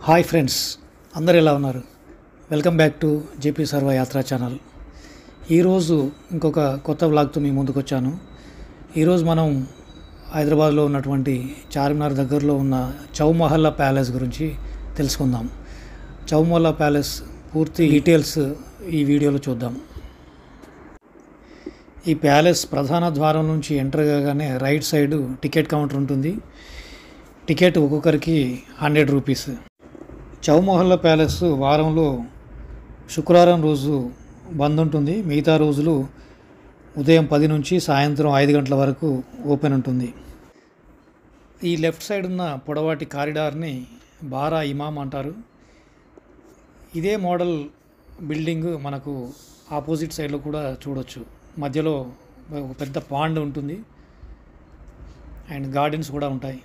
Hi friends, అందరు ఎలా ఉన్నారు? వెల్కమ్ బ్యాక్ టు జేపీ సర్వ యాత్రా ఛానల్. ఈరోజు ఇంకొక కొత్త వ్లాగ్తో మీ ముందుకు వచ్చాను. ఈరోజు మనం హైదరాబాద్లో ఉన్నటువంటి చార్మినార్ దగ్గరలో ఉన్న చౌమహల్లా ప్యాలెస్ గురించి తెలుసుకుందాం. చౌమహల్లా ప్యాలెస్ పూర్తి డీటెయిల్స్ ఈ వీడియోలో చూద్దాం. ఈ ప్యాలెస్ ప్రధాన ద్వారం నుంచి ఎంటర్ కాగానే రైట్ సైడ్ టికెట్ కౌంటర్ ఉంటుంది. టికెట్ ఒక్కొక్కరికి 100 రూపీస్. చౌమహల్లా ప్యాలెస్ వారంలో శుక్రవారం రోజు బంద్ ఉంటుంది. మిగతా రోజులు ఉదయం 10 నుంచి సాయంత్రం 5 గంటల వరకు ఓపెన్ ఉంటుంది. ఈ లెఫ్ట్ సైడ్ ఉన్న పొడవాటి కారిడార్ని బారా ఇమామ్ అంటారు. ఇదే మోడల్ బిల్డింగ్ మనకు ఆపోజిట్ సైడ్లో కూడా చూడొచ్చు. మధ్యలో ఒక పెద్ద పాండ్ ఉంటుంది అండ్ గార్డెన్స్ కూడా ఉంటాయి.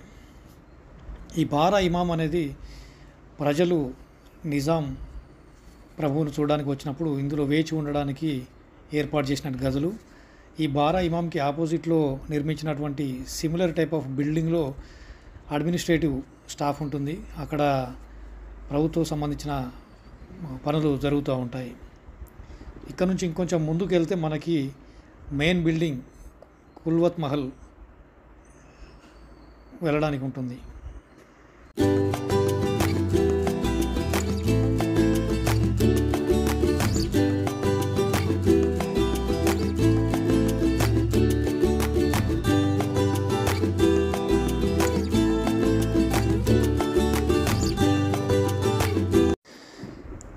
ఈ బారా ఇమామ్ అనేది ప్రజలు నిజాం ప్రభువును చూడడానికి వచ్చినప్పుడు ఇందులో వేచి ఉండడానికి ఏర్పాటు చేసిన గదులు. ఈ బారా ఇమామ్కి ఆపోజిట్లో నిర్మించినటువంటి సిమిలర్ టైప్ ఆఫ్ బిల్డింగ్లో అడ్మినిస్ట్రేటివ్ స్టాఫ్ ఉంటుంది. అక్కడ ప్రభుత్వం సంబంధించిన పనులు జరుగుతూ ఉంటాయి. ఇక్కడ నుంచి ఇంకొంచెం ముందుకు వెళ్తే మనకి మెయిన్ బిల్డింగ్ ఖిల్వత్ మహల్ వెళ్ళడానికి ఉంటుంది.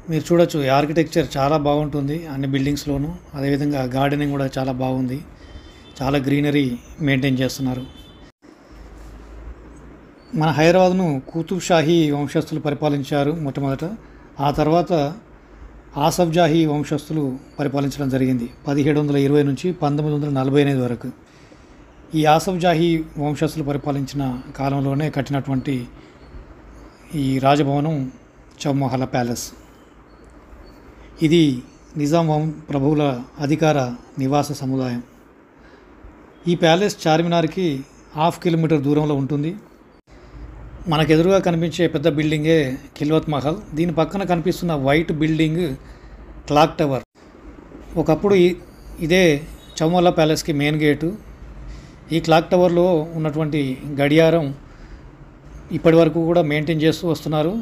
మీరు చూడొచ్చు, ఈ ఆర్కిటెక్చర్ చాలా బాగుంటుంది అన్ని బిల్డింగ్స్లోనూ. అదేవిధంగా గార్డెనింగ్ కూడా చాలా బాగుంది. చాలా గ్రీనరీ మెయింటైన్ చేస్తున్నారు. మన హైదరాబాద్ను కుతుబ్ షాహీ వంశస్థులు పరిపాలించారు మొట్టమొదట. ఆ తర్వాత ఆసఫ్ జాహీ వంశస్థులు పరిపాలించడం జరిగింది 1720 నుంచి 1948 వరకు. ఈ ఆసఫ్ జాహీ వంశస్థులు పరిపాలించిన కాలంలోనే కట్టినటువంటి ఈ రాజభవనం చౌమహల్లా ప్యాలెస్. ఇది నిజాం ప్రభువుల అధికార నివాస సముదాయం. ఈ ప్యాలెస్ చార్మినార్కి 1/2 కిలోమీటర్ దూరంలో ఉంటుంది. మనకు ఎదురుగా కనిపించే పెద్ద బిల్డింగే ఖిల్వత్ మహల్. దీని పక్కన కనిపిస్తున్న వైట్ బిల్డింగ్ క్లాక్ టవర్. ఒకప్పుడు ఇదే చౌమహల్లా ప్యాలెస్కి మెయిన్ గేటు. ఈ క్లాక్ టవర్లో ఉన్నటువంటి గడియారం ఇప్పటి వరకు కూడా మెయింటైన్ చేస్తూ వస్తున్నారు.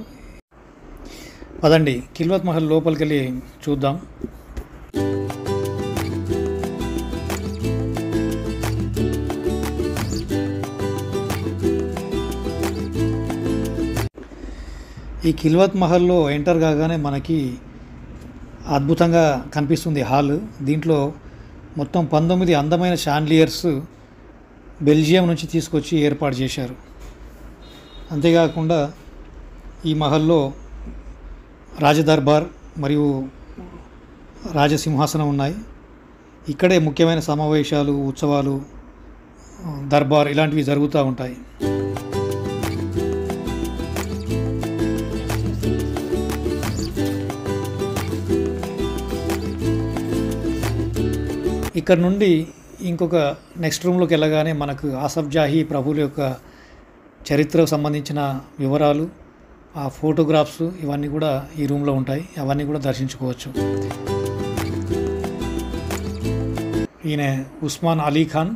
పదండి ఖిల్వత్ మహల్ లోపలికి వెళ్ళి చూద్దాం. ఈ ఖిల్వత్ మహల్లో ఎంటర్ కాగానే మనకి అద్భుతంగా కనిపిస్తుంది హాల్. దీంట్లో మొత్తం 19 అందమైన షాండ్లియర్స్ బెల్జియం నుంచి తీసుకొచ్చి ఏర్పాటు చేశారు. అంతేకాకుండా ఈ మహల్లో రాజదర్బార్ మరియు రాజసింహాసనం ఉన్నాయి. ఇక్కడే ముఖ్యమైన సమావేశాలు, ఉత్సవాలు, దర్బార్ ఇలాంటివి జరుగుతూ ఉంటాయి. ఇక్కడ నుండి ఇంకొక నెక్స్ట్ రూమ్లోకి వెళ్ళగానే మనకు ఆసఫ్ జాహీ ప్రభువుల యొక్క చరిత్రకు సంబంధించిన వివరాలు, ఆ ఫోటోగ్రాఫ్స్ ఇవన్నీ కూడా ఈ రూమ్లో ఉంటాయి. అవన్నీ కూడా దర్శించుకోవచ్చు. ఈయన ఉస్మాన్ అలీ ఖాన్,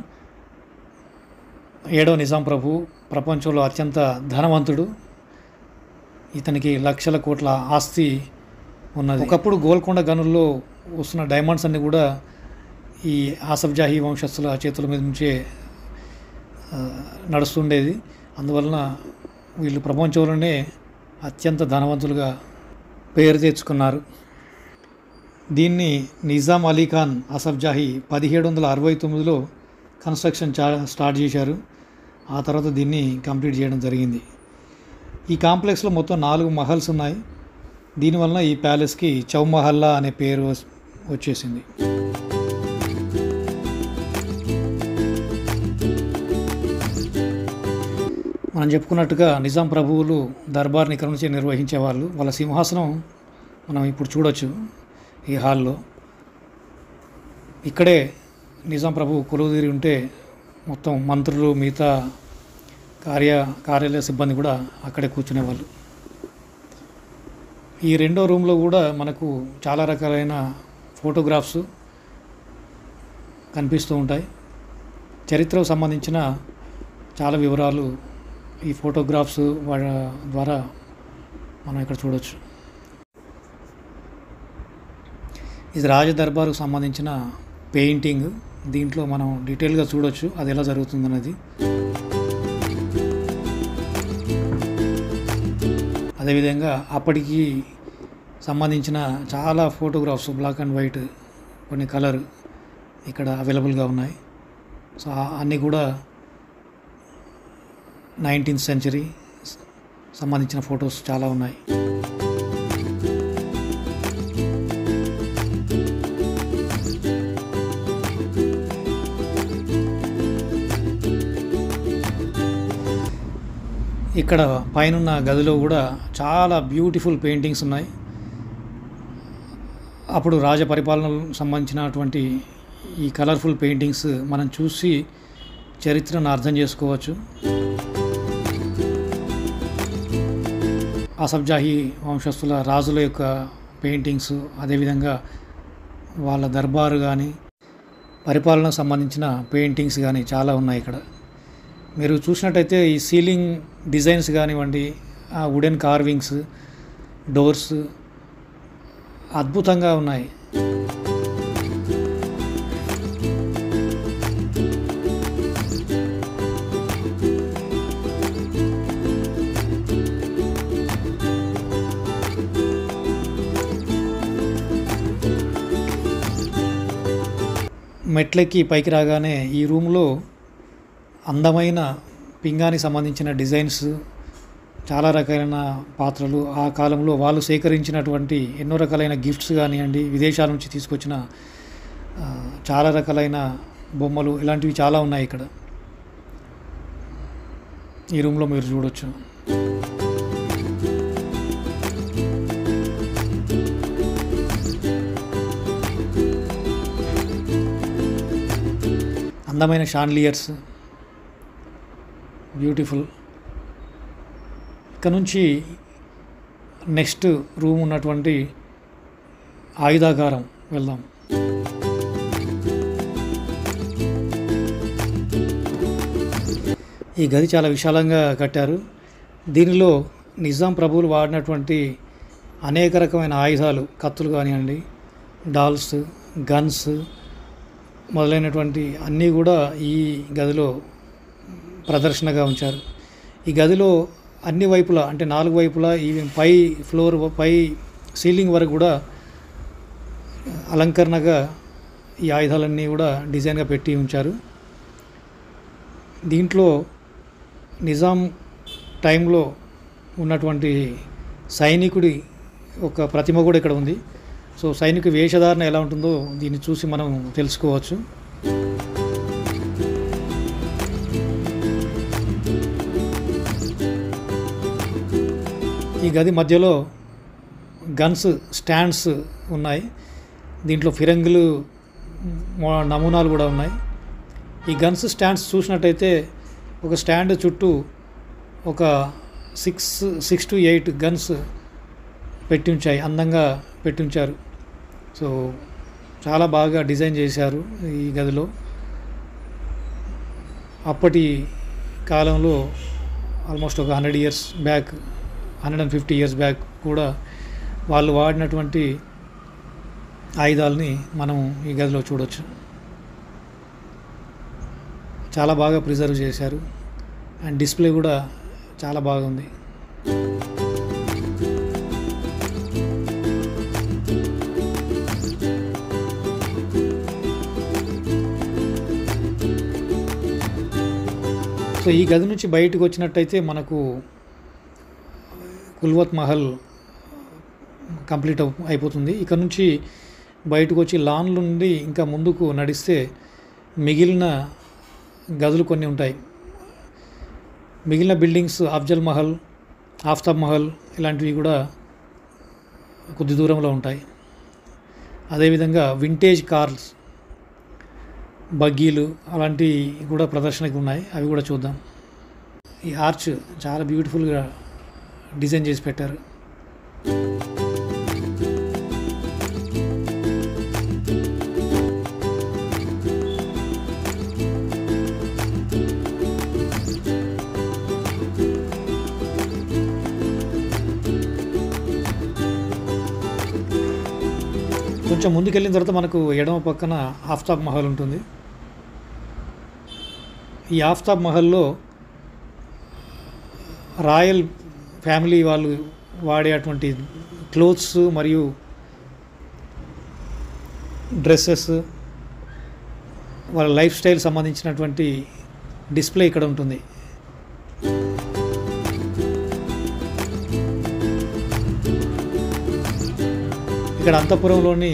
7వ నిజాం ప్రభు, ప్రపంచంలో అత్యంత ధనవంతుడు. ఇతనికి లక్షల కోట్ల ఆస్తి ఉన్నది. ఒకప్పుడు గోల్కొండ గనుల్లో వస్తున్న డైమండ్స్ అన్నీ కూడా ఈ ఆసఫ్ జాహీ వంశస్థుల చేతుల మీద నుంచే నడుస్తుండేది. అందువలన వీళ్ళు ప్రపంచంలోనే అత్యంత ధనవంతులుగా పేరు తెచ్చుకున్నారు. దీన్ని నిజాం అలీ ఖాన్ ఆసఫ్ జాహీ 1769లో కన్స్ట్రక్షన్ స్టార్ట్ చేశారు. ఆ తర్వాత దీన్ని కంప్లీట్ చేయడం జరిగింది. ఈ కాంప్లెక్స్లో మొత్తం 4 మహల్స్ ఉన్నాయి. దీనివలన ఈ ప్యాలెస్కి చౌమహల్లా అనే పేరు వచ్చేసింది. మనం చెప్పుకున్నట్టుగా నిజాం ప్రభువులు దర్బార్ని ఇక్కడ నుంచి నిర్వహించేవాళ్ళు. వాళ్ళ సింహాసనం మనం ఇప్పుడు చూడొచ్చు ఈ హాల్లో. ఇక్కడే నిజాం ప్రభువు కొలువుదీరి ఉంటే మొత్తం మంత్రులు, మిగతా కార్యాలయ సిబ్బంది కూడా అక్కడే కూర్చునేవాళ్ళు. ఈ రెండో రూమ్లో కూడా మనకు చాలా రకాలైన ఫోటోగ్రాఫ్స్ కనిపిస్తూ ఉంటాయి. చరిత్రకు సంబంధించిన చాలా వివరాలు ఈ ఫోటోగ్రాఫ్స్ ద్వారా మనం ఇక్కడ చూడవచ్చు. ఇది రాజ దర్బారుకు సంబంధించిన పెయింటింగ్. దీంట్లో మనం డీటెయిల్గా చూడవచ్చు అది ఎలా జరుగుతుందన్నది. అదేవిధంగా అప్పటికి సంబంధించిన చాలా ఫోటోగ్రాఫ్స్ బ్లాక్ అండ్ వైట్, కొన్ని కలర్ ఇక్కడ అవైలబుల్గా ఉన్నాయి. సో అన్నీ కూడా 19th సెంచరీ సంబంధించిన ఫొటోస్ చాలా ఉన్నాయి. ఇక్కడ పైనున్న గదిలో కూడా చాలా బ్యూటిఫుల్ పెయింటింగ్స్ ఉన్నాయి. అప్పుడు రాజ పరిపాలనకు సంబంధించినటువంటి ఈ కలర్ఫుల్ పెయింటింగ్స్ మనం చూసి చరిత్రను అర్థం చేసుకోవచ్చు. అసబ్జాహీ వంశస్థుల రాజుల యొక్క పెయింటింగ్స్, అదేవిధంగా వాళ్ళ దర్బారు కానీ పరిపాలనకు సంబంధించిన పెయింటింగ్స్ కానీ చాలా ఉన్నాయి ఇక్కడ. మీరు చూసినట్టయితే ఈ సీలింగ్ డిజైన్స్ కానివ్వండి, ఆ వుడెన్ కార్వింగ్స్, డోర్స్ అద్భుతంగా ఉన్నాయి. మెట్లెక్కి పైకి రాగానే ఈ రూమ్లో అందమైన పింగానికి సంబంధించిన డిజైన్స్, చాలా రకాలైన పాత్రలు, ఆ కాలంలో వాళ్ళు సేకరించినటువంటి ఎన్నో రకాలైన గిఫ్ట్స్ కానివ్వండి, విదేశాల నుంచి తీసుకొచ్చిన చాలా రకాలైన బొమ్మలు, ఇలాంటివి చాలా ఉన్నాయి ఇక్కడ. ఈ రూమ్లో మీరు చూడొచ్చు. అందమైన షాన్లియర్స్, బ్యూటిఫుల్. ఇక్కడ నుంచి నెక్స్ట్ రూమ్ ఉన్నటువంటి ఆయుధాగారం వెళ్దాం. ఈ గది చాలా విశాలంగా కట్టారు. దీనిలో నిజాం ప్రభువులు వాడినటువంటి అనేక రకమైన ఆయుధాలు, కత్తులు కానివ్వండి, డాల్స్, గన్స్ మొదలైనటువంటి అన్నీ కూడా ఈ గదిలో ప్రదర్శనగా ఉంచారు. ఈ గదిలో అన్ని వైపులా, అంటే 4 వైపులా, ఈ పై ఫ్లోర్, పై సీలింగ్ వరకు కూడా అలంకరణగా ఈ ఆయుధాలన్నీ కూడా డిజైన్గా పెట్టి ఉంచారు. దీంట్లో నిజాం టైంలో ఉన్నటువంటి సైనికుడి ఒక ప్రతిమ కూడా ఇక్కడ ఉంది. సో సైనిక వేషధారణ ఎలా ఉంటుందో దీన్ని చూసి మనం తెలుసుకోవచ్చు. ఈ గది మధ్యలో గన్స్ స్టాండ్స్ ఉన్నాయి. దీంట్లో ఫిరంగులు నమూనాలు కూడా ఉన్నాయి. ఈ గన్స్ స్టాండ్స్ చూసినట్టయితే ఒక స్టాండ్ చుట్టూ ఒక 6 to 8 గన్స్ పెట్టి ఉంచాయి, అందంగా పెట్టి ఉంచారు. సో చాలా బాగా డిజైన్ చేశారు ఈ గదిలో. అప్పటి కాలంలో ఆల్మోస్ట్ ఒక 100 years బ్యాక్, 150 years బ్యాక్ కూడా వాళ్ళు వాడినటువంటి ఆయుధాలని మనం ఈ గదిలో చూడవచ్చు. చాలా బాగా ప్రిజర్వ్ చేశారు అండ్ డిస్ప్లే కూడా చాలా బాగుంది. సో ఈ గది నుంచి బయటకు వచ్చినట్టయితే మనకు ఖిల్వత్ మహల్ కంప్లీట్ అయిపోతుంది. ఇక్కడ నుంచి బయటకు వచ్చి లాన్ నుండి ఇంకా ముందుకు నడిస్తే మిగిలిన గదులు కొన్ని ఉంటాయి. మిగిలిన బిల్డింగ్స్ అఫ్జల్ మహల్, ఆఫ్తాబ్ మహల్ ఇలాంటివి కూడా కొద్ది దూరంలో ఉంటాయి. అదేవిధంగా వింటేజ్ కార్స్, బగ్గీలు అలాంటివి కూడా ప్రదర్శనకు ఉన్నాయి, అవి కూడా చూద్దాం. ఈ ఆర్చ్ చాలా బ్యూటిఫుల్గా డిజైన్ చేసి పెట్టారు. కొంచెం ముందుకెళ్ళిన తర్వాత మనకు ఎడమ పక్కన ఆఫ్తాబ్ మహల్ ఉంటుంది. ఈ ఆఫ్తాబ్ మహల్లో రాయల్ ఫ్యామిలీ వాళ్ళు వాడేటువంటి క్లోత్స్ మరియు డ్రెస్సెస్, వాళ్ళ లైఫ్ స్టైల్ సంబంధించినటువంటి డిస్ప్లే ఇక్కడ ఉంటుంది. ఇక్కడ అంతఃపురంలోని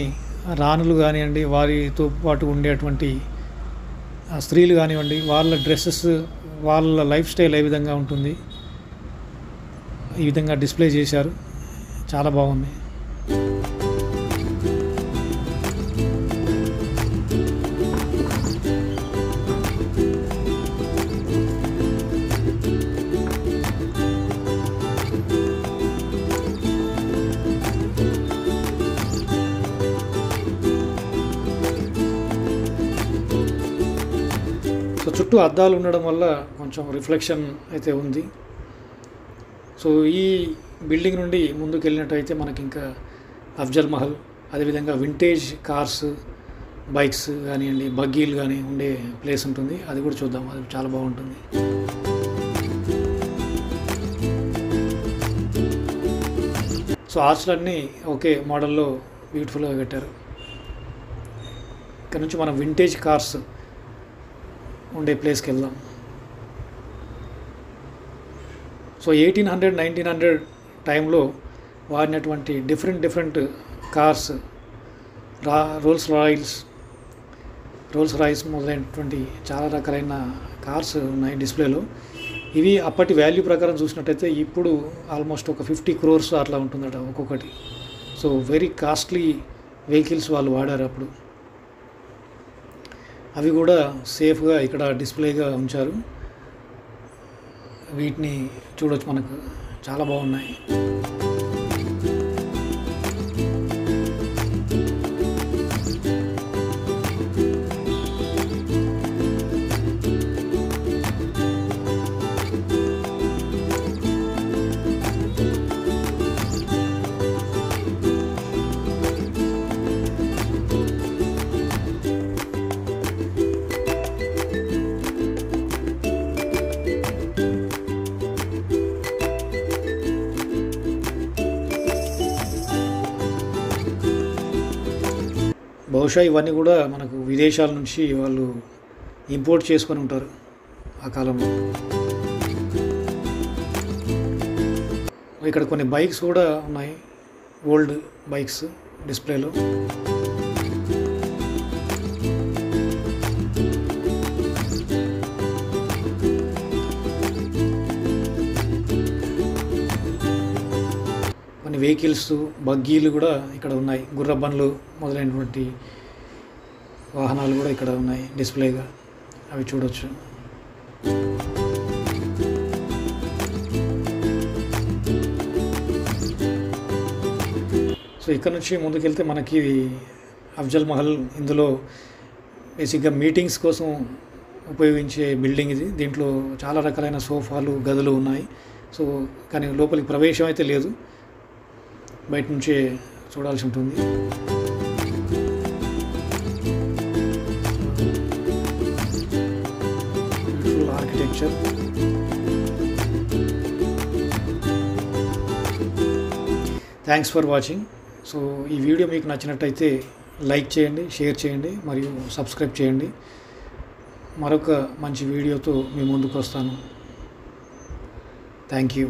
రాణులు కానివ్వండి, వారితో పాటు ఉండేటువంటి స్త్రీలు కానివ్వండి, వాళ్ళ డ్రెస్సెస్, వాళ్ళ లైఫ్ స్టైల్ ఏ విధంగా ఉంటుంది ఈ విధంగా డిస్ప్లే చేశారు. చాలా బాగుంది. సో చుట్టూ అద్దాలు ఉండడం వల్ల కొంచెం రిఫ్లెక్షన్ అయితే ఉంది. సో ఈ బిల్డింగ్ నుండి ముందుకు వెళ్ళినట్టయితే మనకి ఇంకా అఫ్జల్ మహల్, అదేవిధంగా వింటేజ్ కార్స్, బైక్స్ కానివ్వండి, బగ్గీలు కానీ ఉండే ప్లేస్ ఉంటుంది. అది కూడా చూద్దాం, అది చాలా బాగుంటుంది. సో ఆర్చ్లన్నీ ఒకే మోడల్లో బ్యూటిఫుల్గా కట్టారు. ఇక్కడ నుంచి మనం వింటేజ్ కార్స్ ఉండే ప్లేస్కి వెళ్దాం. సో 1800, 1900 టైంలో వాడినటువంటి డిఫరెంట్ కార్స్, రోల్స్ రాయిస్ మొదలైనటువంటి చాలా రకాలైన కార్స్ ఉన్నాయి డిస్ప్లేలో. ఇవి అప్పటి వాల్యూ ప్రకారం చూసినట్టయితే ఇప్పుడు ఆల్మోస్ట్ ఒక 50 crores అట్లా ఉంటుందట ఒక్కొక్కటి. సో వెరీ కాస్ట్లీ వెహికల్స్ వాళ్ళు వాడారు అప్పుడు. అవి కూడా సేఫ్గా ఇక్కడ డిస్ప్లేగా ఉంచారు. వీటిని చూడొచ్చు, మనకు చాలా బాగున్నాయి. బహుశా ఇవన్నీ కూడా మనకు విదేశాల నుంచి వాళ్ళు ఇంపోర్ట్ చేసుకొని ఉంటారు ఆ కాలంలో. ఇక్కడ కొన్ని బైక్స్ కూడా ఉన్నాయి, ఓల్డ్ బైక్స్ డిస్ప్లేలో. కొన్ని వెహికల్స్, బగ్గీలు కూడా ఇక్కడ ఉన్నాయి. గుర్ర బండ్లు మొదలైనటువంటి వాహనాలు కూడా ఇక్కడ ఉన్నాయి డిస్ప్లేగా, అవి చూడొచ్చు. సో ఇక్కడ నుంచి ముందుకెళ్తే మనకి అఫ్జల్ మహల్, ఇందులో బేసిక్గా మీటింగ్స్ కోసం ఉపయోగించే బిల్డింగ్ ఇది. దీంట్లో చాలా రకాలైన సోఫాలు, గదులు ఉన్నాయి. సో కానీ లోపలికి ప్రవేశం అయితే లేదు, బయట నుంచే చూడాల్సి ఉంటుంది. Beautiful architecture. Thanks for watching. So ఈ వీడియో మీకు నచ్చినట్టయితే లైక్ చేయండి, షేర్ చేయండి మరియు సబ్స్క్రైబ్ చేయండి. మరొక మంచి వీడియోతో మీ ముందుకు వస్తాను. Thank you.